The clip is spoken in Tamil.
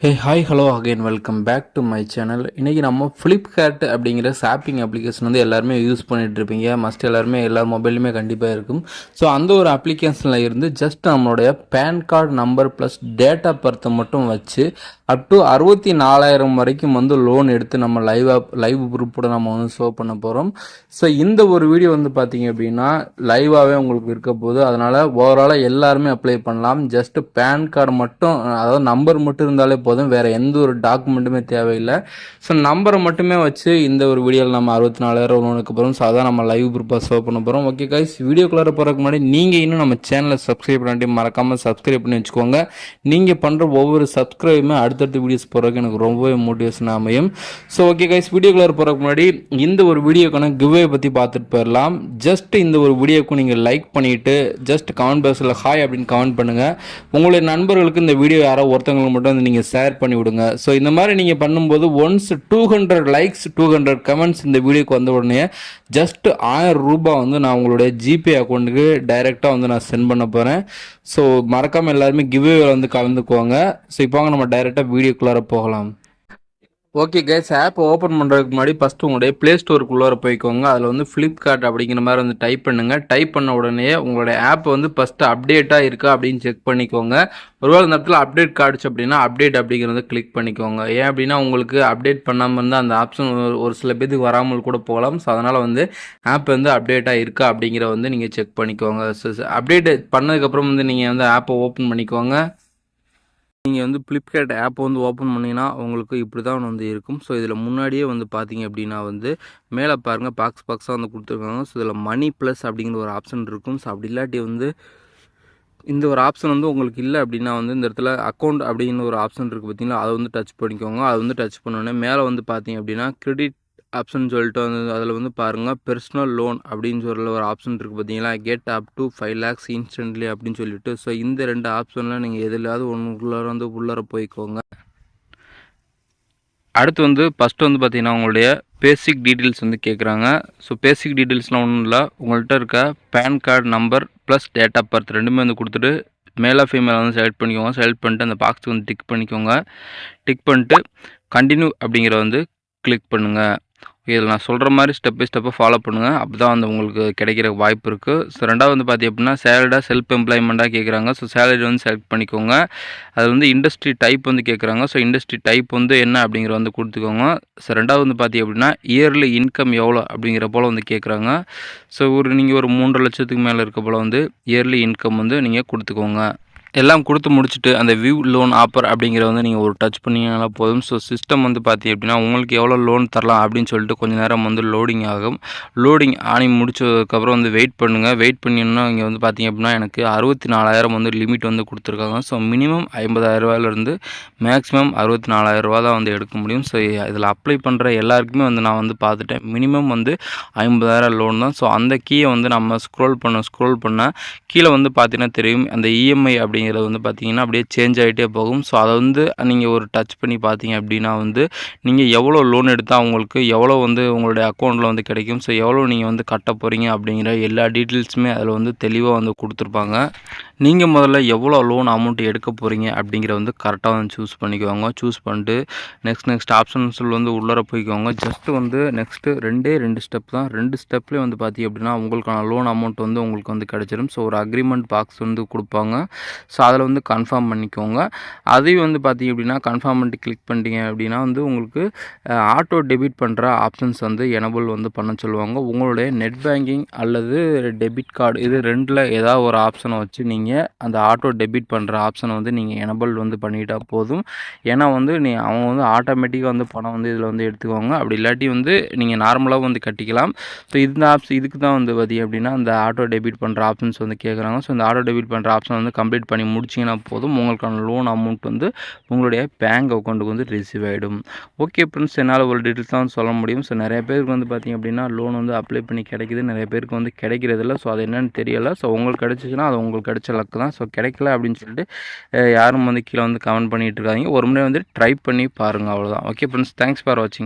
Hey hi hello again welcome back to my channel. இன்றைக்கி நம்ம ஃப்ளிப்கார்ட் அப்படிங்கிற ஷாப்பிங் அப்ளிகேஷன் வந்து எல்லாருமே யூஸ் பண்ணிகிட்ருப்பீங்க. மஸ்ட் எல்லாருமே எல்லார் மொபைலுமே கண்டிப்பாக இருக்கும். ஸோ அந்த ஒரு அப்ளிகேஷனில் இருந்து ஜஸ்ட் நம்மளுடைய PAN card number plus date of பர்த்தை மட்டும் வச்சு அப் டு 64,000 வரைக்கும் வந்து லோன் எடுத்து நம்ம லைவ் ப்ரூஃபோட நம்ம வந்து ஷோ பண்ண போகிறோம். ஸோ இந்த ஒரு வீடியோ வந்து பார்த்தீங்க அப்படின்னா லைவாகவே உங்களுக்கு இருக்க போகுது. அதனால் ஓவராலாக எல்லாருமே அப்ளை பண்ணலாம். ஜஸ்ட் பேன் கார்டு மட்டும், அதாவது நம்பர் மட்டும் இருந்தாலே போதும், வேறு எந்த ஒரு டாக்குமெண்ட்டுமே தேவையில்லை. ஸோ நம்பரை மட்டுமே வச்சு இந்த ஒரு வீடியோவில் நம்ம 64,000 லோனுக்கு போகிறோம். ஸோ அதான் நம்ம லைவ் ப்ரூஃபாக ஷோ பண்ண போகிறோம். ஓகே கைஸ், வீடியோக்குள்ளார போகிறதுக்கு முன்னாடி நீங்கள் இன்னும் நம்ம சேனலை சப்ஸ்கிரைப் பண்ணிட்டு மறக்காமல் சப்ஸ்கிரைப் பண்ணி வச்சுக்கோங்க. நீங்கள் பண்ணுற ஒவ்வொரு சப்ஸ்கிரைபுமே அடுத்தடுத்த வீடியோஸ் போகிறதுக்கு எனக்கு ரொம்பவே மோட்டிவேஷன் அமையும். ஸோ ஓகே கைஸ், வீடியோக்குள்ளார போகிறதுக்கு முன்னாடி இந்த ஒரு வீடியோக்கான கிவ்வே பற்றி பார்த்துட்டு போயிடலாம். ஜஸ்ட் இந்த ஒரு வீடியோக்கு நீங்கள் லைக் பண்ணிவிட்டு ஜஸ்ட் கமெண்ட் பாக்ஸில் ஹாய் அப்படின்னு கமெண்ட் பண்ணுங்கள். உங்களுடைய நண்பர்களுக்கு இந்த வீடியோ யாரோ ஒருத்தவங்களுக்கு மட்டும் வந்து நீங்கள் ஷேர் பண்ணி விடுங்க. ஸோ இந்த மாதிரி நீங்கள் பண்ணும்போது ஒன்ஸ் 200 லைக்ஸ் 200 கமெண்ட்ஸ் இந்த வீடியோக்கு வந்த உடனே ஜஸ்ட் 1000 ரூபாய் வந்து நான் உங்களுடைய ஜிபே அக்கௌண்ட்டுக்கு டைரெக்டாக வந்து நான் சென்ட் பண்ண போகிறேன். ஸோ மறக்காமல் எல்லாருமே கிவ்வே வந்து கலந்துக்குவாங்க. ஸோ இப்போ நம்ம டைரெக்டாக வீடியோக்குள்ளார போகலாம். ஓகே கைஸ், ஆப் ஓப்பன் பண்ணுறதுக்கு முன்னாடி ஃபஸ்ட்டு உங்களுடைய ப்ளே ஸ்டோருக்குள்ளார போய்க்கோங்க. அதில் வந்து ஃப்ளிப்கார்ட் அப்படிங்கிற மாதிரி வந்து டைப் பண்ணுங்கள். டைப் பண்ண உடனே உங்களுடைய ஆப் வந்து ஃபஸ்ட்டு அப்டேட்டாக இருக்கா அப்படின்னு செக் பண்ணிக்கோங்க. ஒருவேளை இந்த இடத்துல அப்டேட் கார்டுச்சு அப்படின்னா அப்டேட் அப்படிங்கிறத கிளிக் பண்ணிக்கோங்க. ஏன் அப்படின்னா உங்களுக்கு அப்டேட் பண்ணாமல் இருந்தால் அந்த ஆப்ஷன் ஒரு சில பேருக்கு வராமல் கூட போகலாம். ஸோ அதனால் வந்து ஆப் வந்து அப்டேட்டாக இருக்கா அப்படிங்கிற வந்து நீங்கள் செக் பண்ணிக்கோங்க. ஸோ அப்டேட் பண்ணதுக்கப்புறம் வந்து நீங்கள் வந்து ஆப்பை ஓப்பன் பண்ணிக்கோங்க. நீங்கள் வந்து ஃப்ளிப்கார்ட் ஆப் வந்து ஓப்பன் பண்ணிங்கன்னா உங்களுக்கு இப்படி தான் வந்து இருக்கும். ஸோ இதில் முன்னாடியே வந்து பார்த்தீங்க அப்படின்னா வந்து மேலே பாருங்கள் பாக்ஸாக வந்து கொடுத்துருக்காங்க. ஸோ இதில் மணி ப்ளஸ் அப்படிங்கிற ஒரு ஆப்ஷன் இருக்கும். ஸோ அப்படி இல்லாட்டி வந்து இந்த ஒரு ஆப்ஷன் வந்து உங்களுக்கு இல்லை அப்படின்னா வந்து இந்த இடத்துல அக்கௌண்ட் அப்படிங்கிற ஒரு ஆப்ஷன் இருக்குது பார்த்தீங்களா, அதை வந்து டச் பண்ணிக்கோங்க. அதை வந்து டச் பண்ணோடனே மேலே வந்து பார்த்தீங்க அப்படின்னா கிரெடிட் ஆப்ஷன் சொல்லிட்டு வந்து அதில் வந்து பாருங்கள் பெர்சனல் லோன் அப்படின்னு சொல்ல ஒரு ஆப்ஷன் இருக்குது பார்த்தீங்களா, get up to 5 lakhs instantly அப்படின்னு சொல்லிட்டு. ஸோ இந்த ரெண்டு ஆப்ஷனில் நீங்கள் எதுலையாவது ஒன்றுக்குள்ளார வந்து உள்ளார போய்க்கோங்க. அடுத்து வந்து ஃபஸ்ட்டு வந்து பார்த்தீங்கன்னா உங்களுடைய பேசிக் டீட்டெயில்ஸ் வந்து கேட்குறாங்க. ஸோ பேசிக் டீட்டெயில்ஸ்லாம் ஒன்றும் இல்லை, உங்கள்கிட்ட இருக்க PAN card number plus date of birth ரெண்டுமே வந்து கொடுத்துட்டு மேலே ஃபீமேல் வந்து செலக்ட் பண்ணிக்கோங்க. செலக்ட் பண்ணிட்டு அந்த பாக்ஸுக்கு வந்து டிக் பண்ணிக்கோங்க. டிக் பண்ணிட்டு கண்டினியூ அப்படிங்கிற வந்து கிளிக் பண்ணுங்கள். இதில் நான் சொல்கிற மாதிரி ஸ்டெப் பை ஸ்டெப்பாக ஃபாலோ பண்ணுங்கள். அப்போ தான் வந்து உங்களுக்கு கிடைக்கிற வாய்ப்பு இருக்குது. ஸோ ரெண்டாவது வந்து பார்த்திங்க அப்படின்னா சேலரியாக செல்ஃப் எம்ப்ளாய்மெண்ட்டாக கேட்குறாங்க. ஸோ சேலரி வந்து செலக்ட் பண்ணிக்கோங்க. அது வந்து இண்டஸ்ட்ரி டைப் வந்து கேட்குறாங்க. ஸோ இண்டஸ்ட்ரி டைப் வந்து என்ன அப்படிங்கிற வந்து கொடுத்துக்கோங்க. ஸோ ரெண்டாவது வந்து பார்த்திங்க அப்படின்னா இயர்லி இன்கம் எவ்வளோ அப்படிங்கிற போல் வந்து கேட்குறாங்க. ஸோ நீங்கள் ஒரு 3 லட்சத்துக்கு மேலே இருக்க போல் வந்து இயர்லி இன்கம் வந்து நீங்கள் கொடுத்துக்கோங்க. எல்லாம் கொடுத்து முடிச்சுட்டு அந்த வியூ லோன் ஆஃபர் அப்படிங்கிற வந்து நீங்கள் ஒரு டச் பண்ணிங்கன்னா போதும். ஸோ சிஸ்டம் வந்து பார்த்தீங்க அப்படின்னா உங்களுக்கு எவ்வளோ லோன் தரலாம் அப்படின்னு சொல்லிட்டு கொஞ்சம் நேரம் வந்து லோடிங் ஆகும். லோடிங் ஆனி முடிச்சதுக்கப்புறம் வந்து வெயிட் பண்ணுங்கள். வெயிட் பண்ணிங்கன்னா இங்கே வந்து பார்த்தீங்க அப்படின்னா எனக்கு 64,000 வந்து லிமிட் வந்து கொடுத்துருக்காங்க. ஸோ மினிமம் 50,000 மேக்ஸிமம் 64,000 தான் வந்து எடுக்க முடியும். ஸோ இதில் அப்ளை பண்ணுற எல்லாருக்குமே வந்து நான் வந்து பார்த்துட்டேன், மினிமம் வந்து 50,000 லோன் தான். ஸோ அந்த கீயை வந்து நம்ம ஸ்க்ரோல் பண்ண கீழே வந்து பார்த்தீங்கன்னா தெரியும் அந்த இஎம்ஐ அப்படிங்கிறது வந்து பார்த்தீங்கன்னா அப்படியே சேஞ்ச் ஆகிட்டே போகும். ஸோ அதை வந்து நீங்கள் ஒரு டச் பண்ணி பார்த்தீங்க அப்படின்னா வந்து நீங்கள் எவ்வளோ லோன் எடுத்தால் உங்களுக்கு எவ்வளோ வந்து உங்களுடைய அக்கௌண்ட்டில் வந்து கிடைக்கும், ஸோ எவ்வளோ நீங்கள் வந்து கட்ட போகிறீங்க அப்படிங்கிற எல்லா டீட்டெயில்ஸுமே அதில் வந்து தெளிவாக வந்து கொடுத்துருப்பாங்க. நீங்கள் முதல்ல எவ்வளோ லோன் அமௌண்ட் எடுக்க போகிறீங்க அப்படிங்கிற வந்து கரெக்டாக வந்து சூஸ் பண்ணிக்கோங்க. சூஸ் பண்ணிட்டு நெக்ஸ்ட் ஆப்ஷன்ஸில் வந்து உள்ளார போய்க்கோங்க. ஜஸ்ட்டு வந்து நெக்ஸ்ட்டு 2 ஸ்டெப் தான். 2 ஸ்டெப்லேயே வந்து பார்த்தீங்க அப்படின்னா உங்களுக்கான லோன் அமௌண்ட் வந்து உங்களுக்கு வந்து கிடச்சிடும். ஸோ ஒரு அக்ரிமெண்ட் பாக்ஸ் வந்து கொடுப்பாங்க. ஸோ அதில் வந்து கன்ஃபார்ம் பண்ணிக்கோங்க. அதையும் வந்து பார்த்தீங்க அப்படின்னா கன்ஃபார்ம் பண்ணிட்டு கிளிக் பண்ணிட்டீங்க அப்படின்னா வந்து உங்களுக்கு ஆட்டோ டெபிட் பண்ணுற ஆப்ஷன்ஸ் வந்து எனபிள் வந்து பண்ண சொல்லுவாங்க. உங்களுடைய நெட் பேங்கிங் அல்லது டெபிட் கார்டு இது ரெண்டில் ஏதாவது ஒரு ஆப்ஷனை வச்சு நீங்கள் அந்த ஆட்டோ டெபிட் பண்ணுற ஆப்ஷனை வந்து நீங்கள் எனபிள் வந்து பண்ணிட்டால் போதும். ஏன்னா வந்து அவங்க வந்து ஆட்டோமேட்டிக்காக வந்து பணம் வந்து இதில் வந்து எடுத்துக்குவாங்க. அப்படி இல்லாட்டி வந்து நீங்கள் நார்மலாக வந்து கட்டிக்கலாம். ஸோ இந்த இதுக்கு தான் வந்து பார்த்தீங்க அப்படின்னா அந்த ஆட்டோ டெபிட் பண்ணுற ஆப்ஷன்ஸ் வந்து கேட்குறாங்க. ஸோ இந்த ஆட்டோ டெபிட் பண்ணுற ஆப்ஷன் வந்து கம்ப்ளீட் பண்ணி முடிச்சிங்கன்னா போதும், உங்களுக்கான லோன் அமௌண்ட் வந்து உங்களுடைய பேங்க் அக்கௌண்ட்டுக்கு வந்து ரிசீவ் ஆகிடும். ஓகே ஃப்ரெண்ட்ஸ், என்னால் ஒரு டீட்டெயில்ஸ் தான் சொல்ல முடியும். ஸோ நிறைய பேருக்கு வந்து பார்த்திங்க அப்படின்னா லோன் வந்து அப்ளை பண்ணி கிடைக்குது, நிறைய பேருக்கு வந்து கிடைக்கிறதில்ல. ஸோ அது என்னென்னு தெரியலை. ஸோ உங்களுக்கு கிடச்சிச்சின்னா அது உங்களுக்கு கிடைச்ச லக்கு தான். ஸோ கிடைக்கல அப்படின்னு சொல்லிட்டு யாரும் வந்து கீழே வந்து கமெண்ட் பண்ணிகிட்டு இருக்காங்க. ஒரு முறை வந்து ட்ரை பண்ணி பாருங்கள், அவ்வளோதான். ஓகே ஃப்ரெண்ட்ஸ், தேங்க்ஸ் ஃபார் வாட்சிங்.